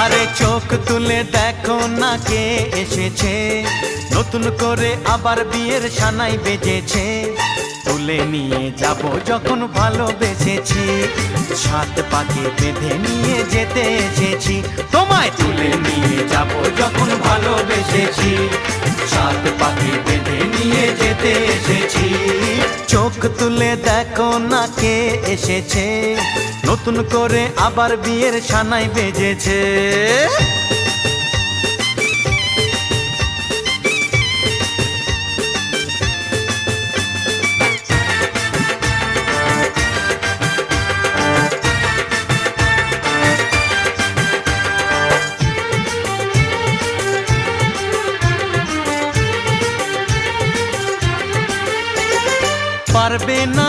আরে চোখ তুলে দেখো না কে এসেছে, নতুন করে আবার বিয়ের সানাই বেজেছে। তুলে নিয়ে যাব যখন ভালোবেসেছি, সাত পাকে বেঁধে নিয়ে যেতে এসেছি। তোমায় তুলে নিয়ে যাব যখন ভালোবেসেছি, সাত পাকে বেঁধে নিয়ে যেতে এসেছি। চোখ তুলে দেখো না কে এসেছে, নতুন করে আবার বিয়ের সানাই বেজেছে। পারবে না